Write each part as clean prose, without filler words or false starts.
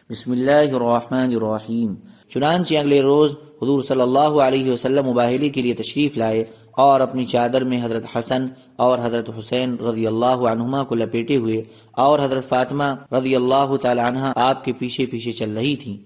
بسم اللہ الرحمن الرحیم۔ چنانچہ اگلے روز حضور صلی اللہ علیہ وسلم مباہلے کے لیے تشریف لائے اور اپنی چادر میں حضرت حسن اور حضرت حسین رضی اللہ عنہما کو لپیٹے ہوئے اور حضرت فاطمہ رضی اللہ تعالی عنہا آپ کے پیچھے پیچھے چل رہی تھیں،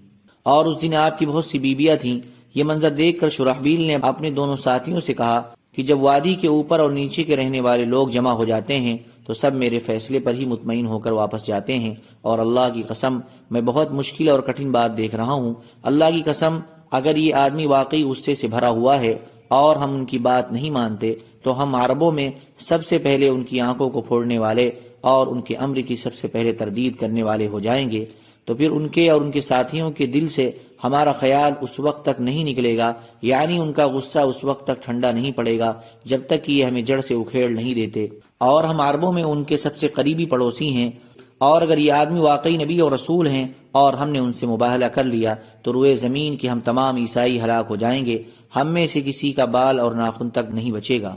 اور اس دن آپ کی بہت سی بیویاں تھیں۔ یہ منظر دیکھ کر شرحبیل نے اپنے دونوں ساتھیوں سے کہا کہ جب وادی کے اوپر اور نیچے کے رہنے والے لوگ جمع ہو جاتے ہیں تو سب میرے فیصلے پر ہی مطمئن ہو کر واپس جاتے ہیں، اور اللہ کی قسم میں بہت مشکل اور کٹھن بات دیکھ رہا ہوں۔ اللہ کی قسم اگر یہ آدمی واقعی غصے سے بھرا ہوا ہے اور ہم ان کی بات نہیں مانتے تو ہم عربوں میں سب سے پہلے ان کی آنکھوں کو پھوڑنے والے اور ان کے امر کی سب سے پہلے تردید کرنے والے ہو جائیں گے۔ تو پھر ان کے اور ان کے ساتھیوں کے دل سے ہمارا خیال اس وقت تک نہیں نکلے گا، یعنی ان کا غصہ اس وقت تک ٹھنڈا نہیں پڑے گا جب تک کہ یہ ہمیں جڑ سے اکھیڑ نہیں دیتے، اور ہم عربوں میں ان کے سب سے قریبی پڑوسی ہیں، اور اگر یہ آدمی واقعی نبی اور رسول ہیں اور ہم نے ان سے مباہلہ کر لیا تو روئے زمین کے ہم تمام عیسائی ہلاک ہو جائیں گے، ہم میں سے کسی کا بال اور ناخن تک نہیں بچے گا۔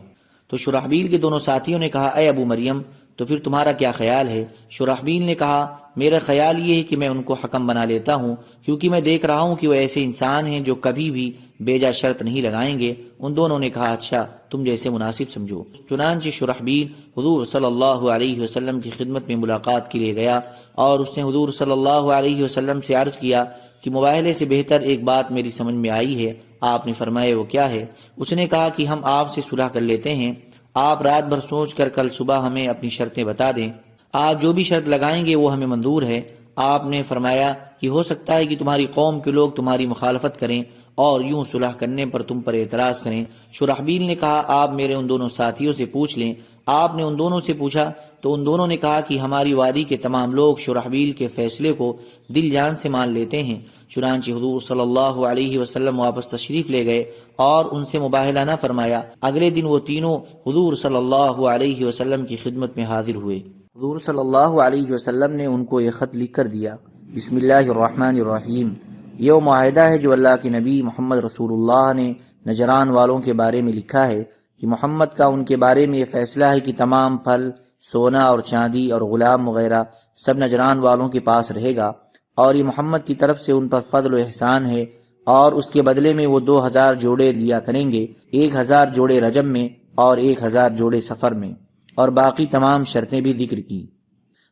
تو شرحبیل کے دونوں ساتھیوں نے کہا، اے ابو مریم، تو پھر تمہارا کیا خیال ہے؟ شرحبیل نے کہا، میرا خیال یہ ہے کہ میں ان کو حکم بنا لیتا ہوں، کیونکہ میں دیکھ رہا ہوں کہ وہ ایسے انسان ہیں جو کبھی بھی بیجا شرط نہیں لگائیں گے۔ ان دونوں نے کہا، اچھا، تم جیسے مناسب سمجھو۔ چنانچہ شرحبیل حضور صلی اللہ علیہ وسلم کی خدمت میں ملاقات کے لیے گیا، اور اس نے حضور صلی اللہ علیہ وسلم سے عرض کیا کہ مباہلے سے بہتر ایک بات میری سمجھ میں آئی ہے۔ آپ نے فرمایا، وہ کیا ہے؟ اس نے کہا کہ ہم آپ سے صلح کر لیتے ہیں، آپ رات بھر سوچ کر کل صبح ہمیں اپنی شرطیں بتا دیں، آپ جو بھی شرط لگائیں گے وہ ہمیں منظور ہے۔ آپ نے فرمایا کہ ہو سکتا ہے کہ تمہاری قوم کے لوگ تمہاری مخالفت کریں اور یوں صلح کرنے پر تم پر اعتراض کریں۔ شرحبیل نے کہا، آپ میرے ان دونوں ساتھیوں سے پوچھ لیں۔ آپ نے ان دونوں سے پوچھا تو ان دونوں نے کہا کہ ہماری وادی کے تمام لوگ شرحبیل کے فیصلے کو دل جان سے مان لیتے ہیں۔ چنانچہ حضور صلی اللہ علیہ وسلم واپس تشریف لے گئے اور ان سے مباہلہ نہ فرمایا۔ اگلے دن وہ تینوں حضور صلی اللہ علیہ وسلم کی خدمت میں حاضر ہوئے۔ حضور صلی اللہ علیہ وسلم نے ان کو یہ خط لکھ کر دیا، بسم اللہ الرحمن الرحیم۔ یہ وہ معاہدہ ہے جو اللہ کے نبی محمد رسول اللہ نے نجران والوں کے بارے میں لکھا ہے کہ محمد کا ان کے بارے میں یہ فیصلہ ہے کہ تمام پھل، سونا اور چاندی اور غلام وغیرہ سب نجران والوں کے پاس رہے گا، اور یہ محمد کی طرف سے ان پر فضل و احسان ہے، اور اس کے بدلے میں وہ 2000 جوڑے دیا کریں گے، 1000 جوڑے رجب میں اور 1000 جوڑے سفر میں، اور باقی تمام شرطیں بھی ذکر کی۔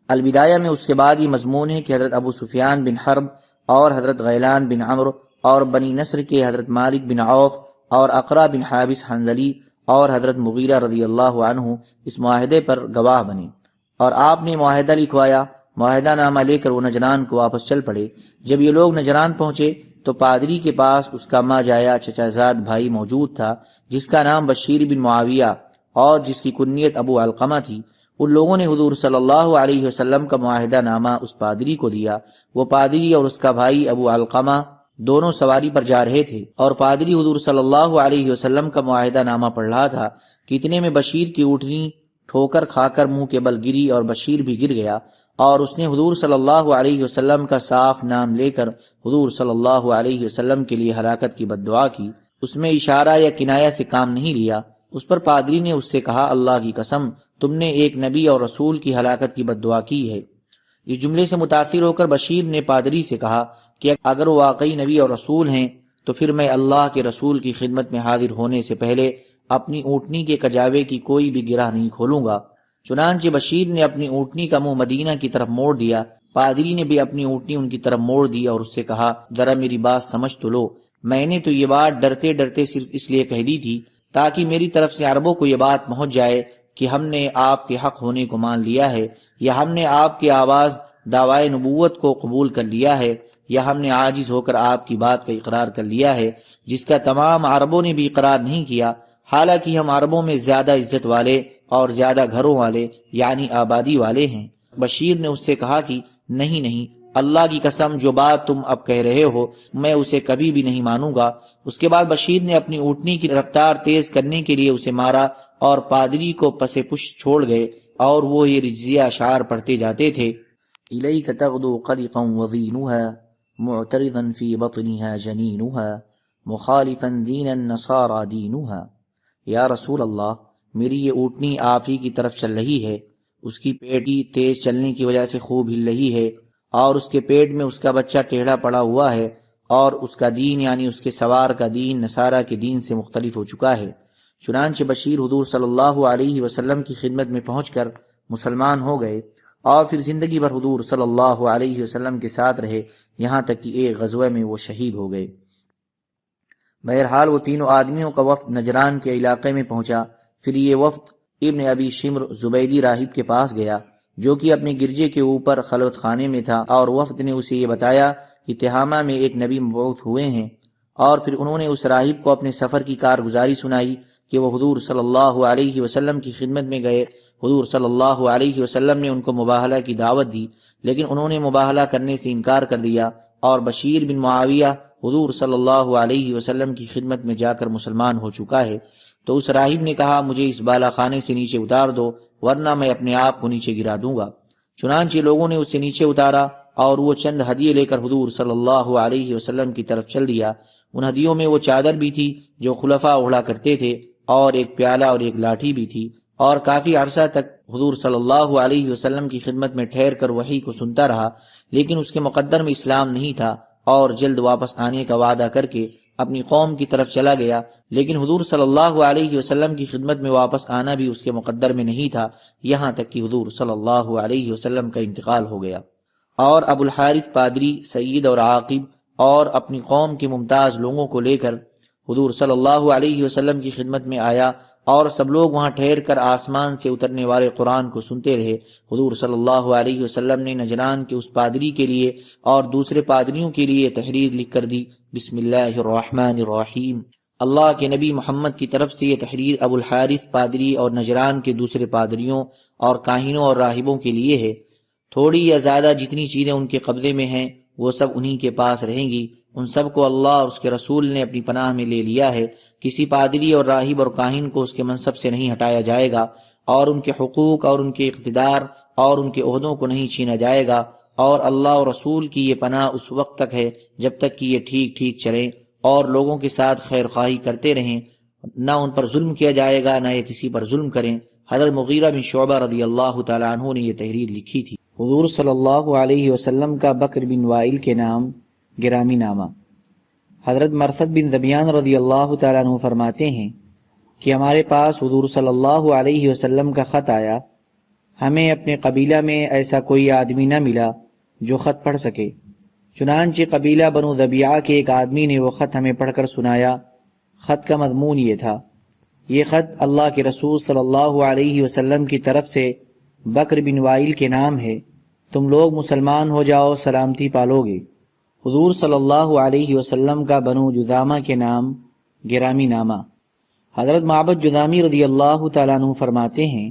البدایہ میں اس کے بعد یہ مضمون ہے کہ حضرت ابو سفیان بن حرب اور حضرت غیلان بن عمرو اور بنی نصر کے حضرت مالک بن عوف اور اقرا بن حابس حنظلی اور حضرت مغیرہ رضی اللہ عنہ اس معاہدے پر گواہ بنے، اور آپ نے معاہدہ لکھوایا۔ معاہدہ نامہ لے کر وہ نجران کو واپس چل پڑے۔ جب یہ لوگ نجران پہنچے تو پادری کے پاس اس کا ماں جایا چچا زاد بھائی موجود تھا، جس کا نام بشیر بن معاویہ اور جس کی کنیت ابو علقمہ تھی۔ ان لوگوں نے حضور صلی اللہ علیہ وسلم کا معاہدہ نامہ اس پادری کو دیا۔ وہ پادری اور اس کا بھائی ابو علقمہ دونوں سواری پر جا رہے تھے، اور پادری حضور صلی اللہ علیہ وسلم کا معاہدہ نامہ پڑھ رہا تھا کہ اتنے میں بشیر کی اونٹنی ٹھوکر کھا کر منہ کے بل گری اور بشیر بھی گر گیا، اور اس نے حضور صلی اللہ علیہ وسلم کا صاف نام لے کر حضور صلی اللہ علیہ وسلم کے لیے ہلاکت کی بد دعا کی۔ اس میں اشارہ یا کنایہ سے کام نہیں لیا۔ اس پر پادری نے اس سے کہا، اللہ کی قسم، تم نے ایک نبی اور رسول کی ہلاکت کی بد دعا کی ہے۔ اس جملے سے متاثر ہو کر بشیر نے پادری سے کہا کہ اگر وہ واقعی نبی اور رسول ہیں تو پھر میں اللہ کے رسول کی خدمت میں حاضر ہونے سے پہلے اپنی اونٹنی کے کجاوے کی کوئی بھی گرہ نہیں کھولوں گا۔ چنانچہ بشیر نے اپنی اونٹنی کا منہ مدینہ کی طرف موڑ دیا۔ پادری نے بھی اپنی اونٹنی ان کی طرف موڑ دی اور اس سے کہا، ذرا میری بات سمجھ تو لو، میں نے تو یہ بات ڈرتے ڈرتے صرف اس لیے کہہ دی تھی تاکہ میری طرف سے عربوں کو یہ بات پہنچ جائے کہ ہم نے آپ کے حق ہونے کو مان لیا ہے، یا ہم نے آپ کی آواز دعوائے نبوت کو قبول کر لیا ہے، یا ہم نے عاجز ہو کر آپ کی بات کا اقرار کر لیا ہے، جس کا تمام عربوں نے بھی اقرار نہیں کیا، حالانکہ ہم عربوں میں زیادہ عزت والے اور زیادہ گھروں والے یعنی آبادی والے ہیں۔ بشیر نے اس سے کہا کہ نہیں نہیں، اللہ کی قسم، جو بات تم اب کہہ رہے ہو میں اسے کبھی بھی نہیں مانوں گا۔ اس کے بعد بشیر نے اپنی اونٹنی کی رفتار تیز کرنے کے لیے اسے مارا، اور پادری کو پس پش چھوڑ گئے، اور وہ یہ رجزیہ اشعار پڑھتے جاتے تھے، الیک تغدو قلقا وضینها معترضا فی بطنها جنینها مخالفا دین النصارى دینها۔ یا رسول اللہ، میری یہ اونٹنی آپ ہی کی طرف چل رہی ہے، اس کی پیٹی تیز چلنے کی وجہ سے خوب ہل رہی ہے، اور اس کے پیٹ میں اس کا بچہ ٹیڑھا پڑا ہوا ہے، اور اس کا دین یعنی اس کے سوار کا دین نصارہ کے دین سے مختلف ہو چکا ہے۔ چنانچہ بشیر حضور صلی اللہ علیہ وسلم کی خدمت میں پہنچ کر مسلمان ہو گئے، اور پھر زندگی بھر حضور صلی اللہ علیہ وسلم کے ساتھ رہے، یہاں تک کہ ایک غزوہ میں وہ شہید ہو گئے۔ بہرحال وہ تینوں آدمیوں کا وفد نجران کے علاقے میں پہنچا۔ پھر یہ وفد ابن ابی شمر زبیدی راہب کے پاس گیا، جو کہ اپنے گرجے کے اوپر خلوت خانے میں تھا، اور وفد نے اسے یہ بتایا کہ تہامہ میں ایک نبی مبعوث ہوئے ہیں، اور پھر انہوں نے اس راہب کو اپنے سفر کی کارگزاری سنائی کہ وہ حضور صلی اللہ علیہ وسلم کی خدمت میں گئے۔ حضور صلی اللہ علیہ وسلم نے ان کو مباہلہ کی دعوت دی، لیکن انہوں نے مباہلہ کرنے سے انکار کر دیا، اور بشیر بن معاویہ حضور صلی اللہ علیہ وسلم کی خدمت میں جا کر مسلمان ہو چکا ہے۔ تو اس راہب نے کہا، مجھے اس بالا خانے سے نیچے اتار دو، ورنہ میں اپنے آپ کو نیچے گرا دوں گا۔ چنانچہ لوگوں نے اسے نیچے اتارا، اور وہ چند ہدیے لے کر حضور صلی اللہ علیہ وسلم کی طرف چل دیا۔ ان ہدیوں میں وہ چادر بھی تھی جو خلفاء اوڑھا کرتے تھے، اور ایک پیالہ اور ایک لاٹھی بھی تھی، اور کافی عرصہ تک حضور صلی اللہ علیہ وسلم کی خدمت میں ٹھہر کر وحی کو سنتا رہا، لیکن اس کے مقدر میں اسلام نہیں تھا، اور جلد واپس آنے کا وعدہ کر کے اپنی قوم کی طرف چلا گیا، لیکن حضور صلی اللہ علیہ وسلم کی خدمت میں واپس آنا بھی اس کے مقدر میں نہیں تھا، یہاں تک کہ حضور صلی اللہ علیہ وسلم کا انتقال ہو گیا۔ اور ابو الحارث پادری سید اور عاقب اور اپنی قوم کے ممتاز لوگوں کو لے کر حضور صلی اللہ علیہ وسلم کی خدمت میں آیا، اور سب لوگ وہاں ٹھہر کر آسمان سے اترنے والے قرآن کو سنتے رہے۔ حضور صلی اللہ علیہ وسلم نے نجران کے اس پادری کے لیے اور دوسرے پادریوں کے لیے تحریر لکھ کر دی، بسم اللہ الرحمن الرحیم۔ اللہ کے نبی محمد کی طرف سے یہ تحریر ابو الحارث پادری اور نجران کے دوسرے پادریوں اور کاہنوں اور راہبوں کے لیے ہے۔ تھوڑی یا زیادہ جتنی چیزیں ان کے قبضے میں ہیں وہ سب انہی کے پاس رہیں گی۔ ان سب کو اللہ اور اس کے رسول نے اپنی پناہ میں لے لیا ہے۔ کسی پادری اور راہب اور کاہن کو اس کے منصب سے نہیں ہٹایا جائے گا، اور ان کے حقوق اور ان کے اقتدار اور ان کے عہدوں کو نہیں چھینا جائے گا، اور اللہ اور رسول کی یہ پناہ اس وقت تک ہے جب تک کہ یہ ٹھیک ٹھیک چلیں اور لوگوں کے ساتھ خیر خواہی کرتے رہیں، نہ ان پر ظلم کیا جائے گا، نہ یہ کسی پر ظلم کریں۔ حضرت مغیرہ بن شعبہ رضی اللہ تعالیٰ عنہ نے یہ تحریر لکھی تھی۔ حضور صلی اللہ علیہ وسلم کا بکر بن وائل کے نام گرامی نامہ۔ حضرت مرثد بن ذبیان رضی اللہ تعالیٰ عنہ فرماتے ہیں کہ ہمارے پاس حضور صلی اللہ علیہ وسلم کا خط آیا، ہمیں اپنے قبیلہ میں ایسا کوئی آدمی نہ ملا جو خط پڑھ سکے، چنانچہ قبیلہ بنو ذبیعہ کے ایک آدمی نے وہ خط ہمیں پڑھ کر سنایا۔ خط کا مضمون یہ تھا، یہ خط اللہ کے رسول صلی اللہ علیہ وسلم کی طرف سے بکر بن وائل کے نام ہے، تم لوگ مسلمان ہو جاؤ، سلامتی پالو گے۔ حضور صلی اللہ علیہ وسلم کا بنو جذامہ کے نام گرامی نامہ۔ حضرت معبد جذامی رضی اللہ تعالیٰ عنہ فرماتے ہیں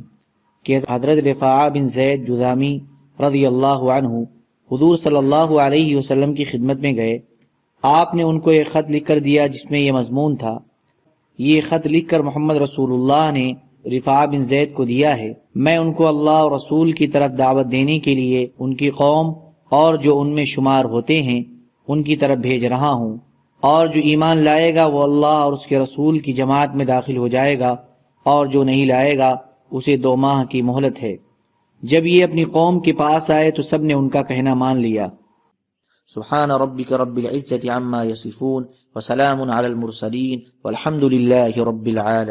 کہ حضرت رفاعہ بن زید جذامی رضی اللہ عنہ حضور صلی اللہ علیہ وسلم کی خدمت میں گئے۔ آپ نے ان کو ایک خط لکھ کر دیا جس میں یہ مضمون تھا، یہ خط لکھ کر محمد رسول اللہ نے رفاعہ بن زید کو دیا ہے، میں ان کو اللہ اور رسول کی طرف دعوت دینے کے لیے ان کی قوم اور جو ان میں شمار ہوتے ہیں ان کی طرف بھیج رہا ہوں، اور جو ایمان لائے گا وہ اللہ اور اس کے رسول کی جماعت میں داخل ہو جائے گا، اور جو نہیں لائے گا اسے 2 ماہ کی مہلت ہے۔ جب یہ اپنی قوم کے پاس آئے تو سب نے ان کا کہنا مان لیا۔ سبحان ربک رب العزة عما یصفون وسلام علی المرسلین والحمد للہ رب العالمین۔